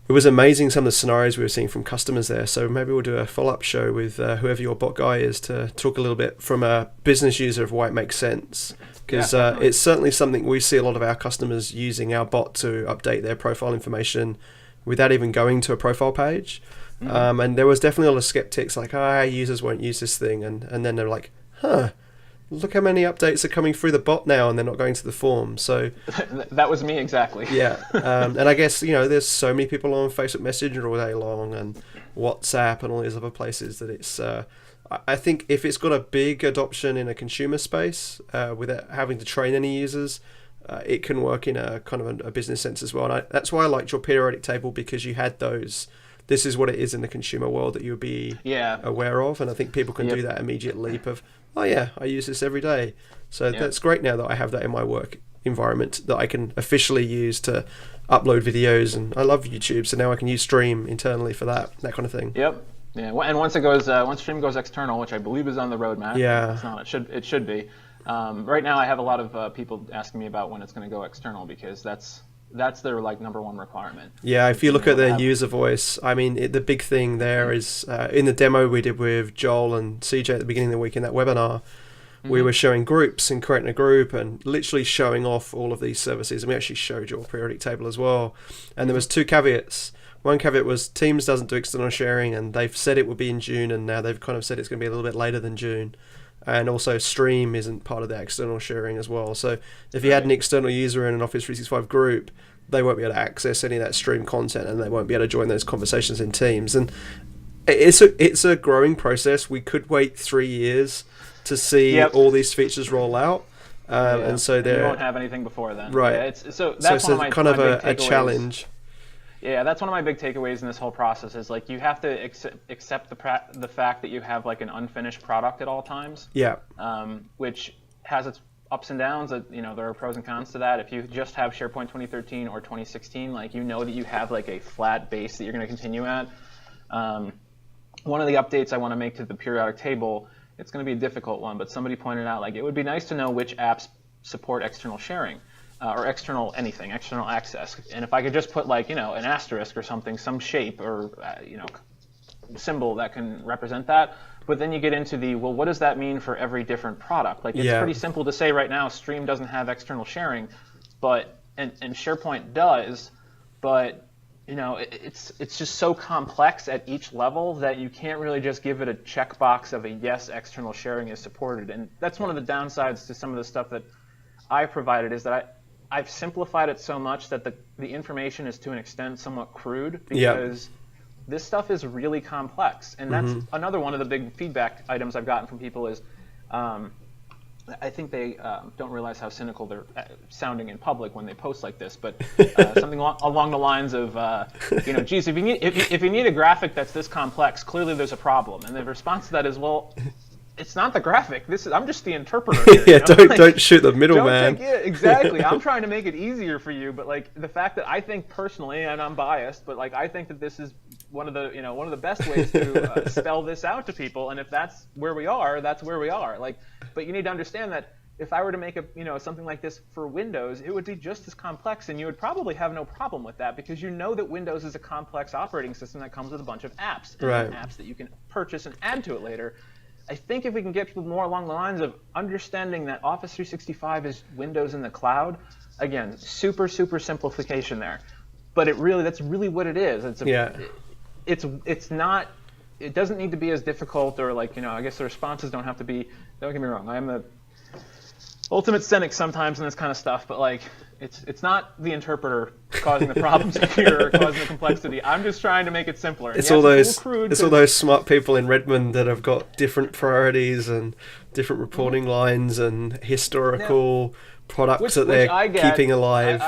it was amazing some of the scenarios we were seeing from customers there. So maybe we'll do a follow-up show with whoever your bot guy is to talk a little bit from a business user of why it makes sense. Because it's certainly something we see a lot of our customers using our bot to update their profile information without even going to a profile page. And there was definitely a lot of skeptics like, our users won't use this thing. And then they're like, look how many updates are coming through the bot now, and they're not going to the form. So that was me exactly. Yeah. And I guess, there's so many people on Facebook Messenger all day long and WhatsApp and all these other places that it's... I think if it's got a big adoption in a consumer space without having to train any users, it can work in a kind of a business sense as well. And that's why I liked your periodic table, because you had those this is what it is in the consumer world that you'll be aware of. And I think people can do that immediate leap of, oh yeah, I use this every day. So that's great now that I have that in my work environment that I can officially use to upload videos. And I love YouTube, so now I can use Stream internally for that kind of thing. Yep. Yeah, and once Stream goes external, which I believe is on the roadmap. Yeah. It's not. It should be. Right now, I have a lot of people asking me about when it's going to go external, because that's their like number one requirement. Yeah, if you look at their user voice, I mean, the big thing there is in the demo we did with Joel and CJ at the beginning of the week in that webinar, we were showing groups and creating a group and literally showing off all of these services. And we actually showed your periodic table as well. And there was 2 caveats. One caveat was Teams doesn't do external sharing, and they've said it would be in June, and now they've kind of said it's going to be a little bit later than June. And also Stream isn't part of that external sharing as well. So if you had an external user in an Office 365 group, they won't be able to access any of that Stream content, and they won't be able to join those conversations in Teams. And it's a growing process. We could wait 3 years to see all these features roll out. And so you won't have anything before then. Right. Yeah, that's one of my kind of big a challenge. Yeah, that's one of my big takeaways in this whole process is like you have to accept the fact that you have like an unfinished product at all times. Yeah. Which has its ups and downs. There are pros and cons to that. If you just have SharePoint 2013 or 2016, like that you have like a flat base that you're going to continue at. One of the updates I want to make to the periodic table, it's going to be a difficult one, but somebody pointed out like it would be nice to know which apps support external sharing. Or external access. And if I could just put like, an asterisk or something, some shape or, symbol that can represent that. But then you get into what does that mean for every different product? Like, it's pretty simple to say right now, Stream doesn't have external sharing, and SharePoint does, but, it's just so complex at each level that you can't really just give it a checkbox of a yes, external sharing is supported. And that's one of the downsides to some of the stuff that I provided is that I've simplified it so much that the information is to an extent somewhat crude because this stuff is really complex. And that's another one of the big feedback items I've gotten from people is I think they don't realize how cynical they're sounding in public when they post like this, but something along the lines of, geez, if you need a graphic that's this complex, clearly there's a problem. And the response to that is, well, it's not the graphic. I'm just the interpreter here. Don't shoot the middleman. Exactly. I'm trying to make it easier for you, but like the fact that I think personally, and I'm biased, but like I think that this is one of the best ways to spell this out to people. And if that's where we are, that's where we are. Like, but you need to understand that if I were to make something like this for Windows, it would be just as complex, and you would probably have no problem with that because you know that Windows is a complex operating system that comes with a bunch of apps, and apps that you can purchase and add to it later. I think if we can get people more along the lines of understanding that Office 365 is Windows in the cloud, again, super simplification there. But that's really what it is. It's not. It doesn't need to be as difficult, or like I guess the responses don't have to be. Don't get me wrong. I'm the ultimate cynic sometimes in this kind of stuff, but like it's not the interpreter causing the problems here or causing the complexity. I'm just trying to make it simpler. It's all those smart people in Redmond that have got different priorities and different reporting lines and historical products that they're keeping alive.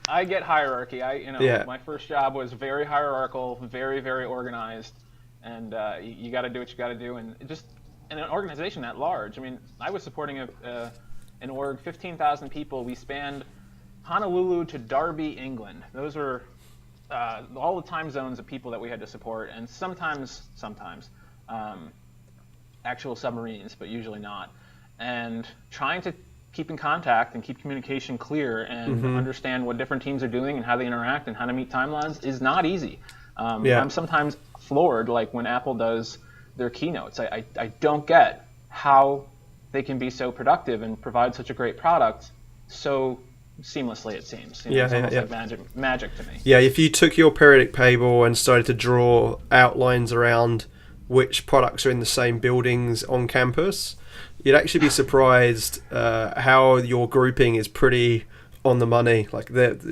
I get hierarchy. My first job was very hierarchical, very organized, and you got to do what you got to do, and just in an organization that large. I mean, I was supporting an org, 15,000 people. We spanned Honolulu to Derby, England. Those were all the time zones of people that we had to support, and sometimes actual submarines, but usually not. And trying to keep in contact and keep communication clear and understand what different teams are doing and how they interact and how to meet timelines is not easy. I'm sometimes floored, like when Apple does their keynotes. I don't get how they can be so productive and provide such a great product so seamlessly, it seems. It's almost like magic to me. Yeah, if you took your periodic table and started to draw outlines around which products are in the same buildings on campus, you'd actually be surprised how your grouping is pretty on the money. Like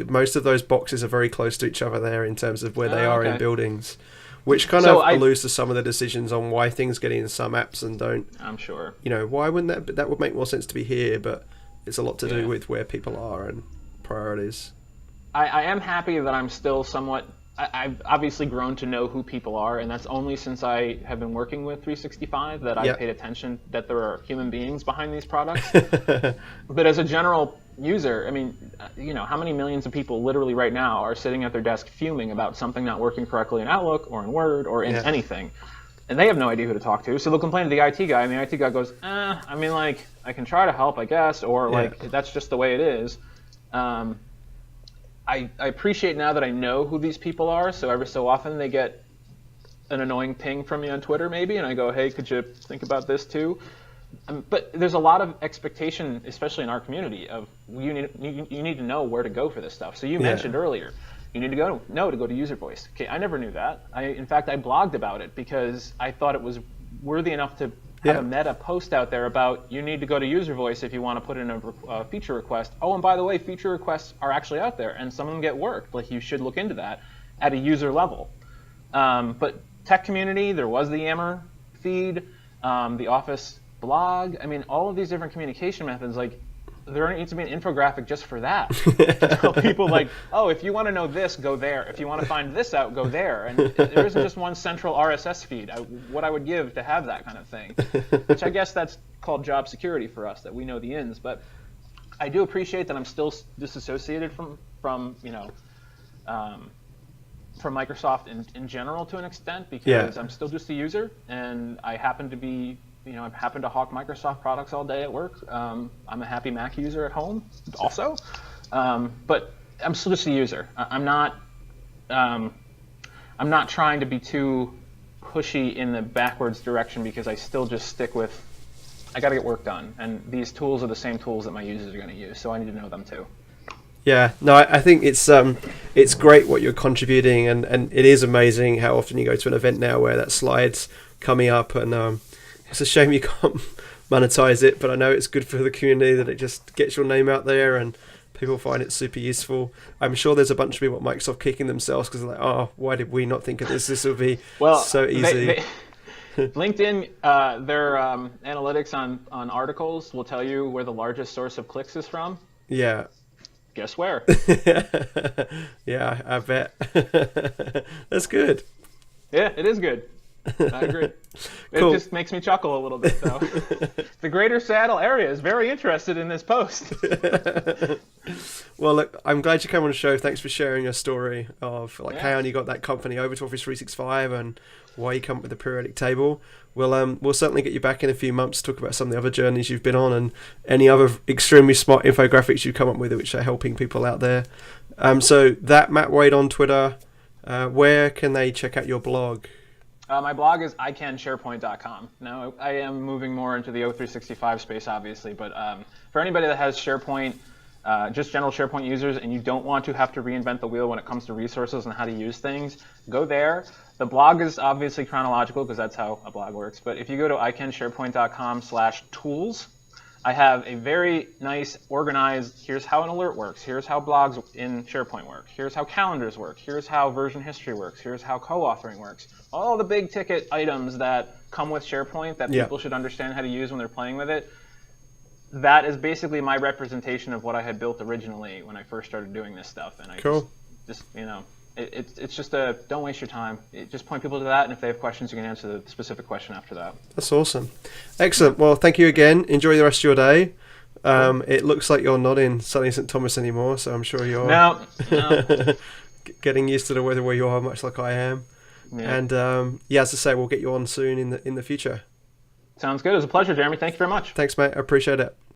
most of those boxes are very close to each other there in terms of where they are in buildings, which kind of alludes to some of the decisions on why things get in some apps and don't. I'm sure. Why wouldn't that would make more sense to be here, but it's a lot to do with where people are and priorities. I am happy that I'm still somewhat I've obviously grown to know who people are, and that's only since I have been working with 365 that I've paid attention that there are human beings behind these products. But as a general user, I mean, how many millions of people literally right now are sitting at their desk fuming about something not working correctly in Outlook or in Word or in anything, and they have no idea who to talk to. So they'll complain to the IT guy, and the IT guy goes, I mean, like, I can try to help, I guess, or like, that's just the way it is. I appreciate now that I know who these people are, so every so often they get an annoying ping from me on Twitter maybe, and I go, hey, could you think about this too? But there's a lot of expectation, especially in our community, of you need to know where to go for this stuff. So you mentioned earlier, you need to go to user voice. Okay, I never knew that. In fact, I blogged about it because I thought it was worthy enough to have a meta post out there about you need to go to user voice if you want to put in a feature request. Oh, and by the way, feature requests are actually out there, and some of them get worked. Like, you should look into that at a user level. But tech community, there was the Yammer feed, the Office blog. I mean, all of these different communication methods, like, there needs to be an infographic just for that. To tell people, like, oh, if you want to know this, go there. If you want to find this out, go there. And there isn't just one central RSS feed. What I would give to have that kind of thing, which I guess that's called job security for us, that we know the ins. But I do appreciate that I'm still disassociated from Microsoft in general to an extent, because I'm still just a user, and I happen to be. I happen to hawk Microsoft products all day at work. I'm a happy Mac user at home also. But I'm still just a user. I'm not trying to be too pushy in the backwards direction, because I still just stick with, I got to get work done. And these tools are the same tools that my users are going to use, so I need to know them too. Yeah, no, I think it's great what you're contributing, and it is amazing how often you go to an event now where that slide's coming up, and it's a shame you can't monetize it, but I know it's good for the community that it just gets your name out there and people find it super useful. I'm sure there's a bunch of people at Microsoft kicking themselves because they're like, oh, why did we not think of this? This would be so easy. LinkedIn, their analytics on articles will tell you where the largest source of clicks is from. Yeah. Guess where? Yeah, I bet. That's good. Yeah, it is good. I agree. Cool. It just makes me chuckle a little bit, though. The Greater Seattle area is very interested in this post. Well, look, I'm glad you came on the show. Thanks for sharing your story of how you got that company over to Office 365 and why you come up with the periodic table. We'll certainly get you back in a few months to talk about some of the other journeys you've been on and any other extremely smart infographics you've come up with which are helping people out there. So that Matt Wade on Twitter. Where can they check out your blog? My blog is icansharepoint.com. Now, I am moving more into the O365 space, obviously, but for anybody that has SharePoint, just general SharePoint users, and you don't want to have to reinvent the wheel when it comes to resources and how to use things, go there. The blog is obviously chronological because that's how a blog works, but if you go to icansharepoint.com/tools, I have a very nice, organized, here's how an alert works, here's how blogs in SharePoint work, here's how calendars work, here's how version history works, here's how co-authoring works. All the big ticket items that come with SharePoint that people should understand how to use when they're playing with it. That is basically my representation of what I had built originally when I first started doing this stuff. And I just it's just don't waste your time. Just point people to that, and if they have questions, you can answer the specific question after that. That's awesome. Excellent. Well, thank you again. Enjoy the rest of your day. It looks like you're not in sunny St. Thomas anymore, so I'm sure you're getting used to the weather where you are, much like I am. Yeah. And as I say, we'll get you on soon in the future. Sounds good. It was a pleasure, Jeremy. Thank you very much. Thanks, mate. I appreciate it.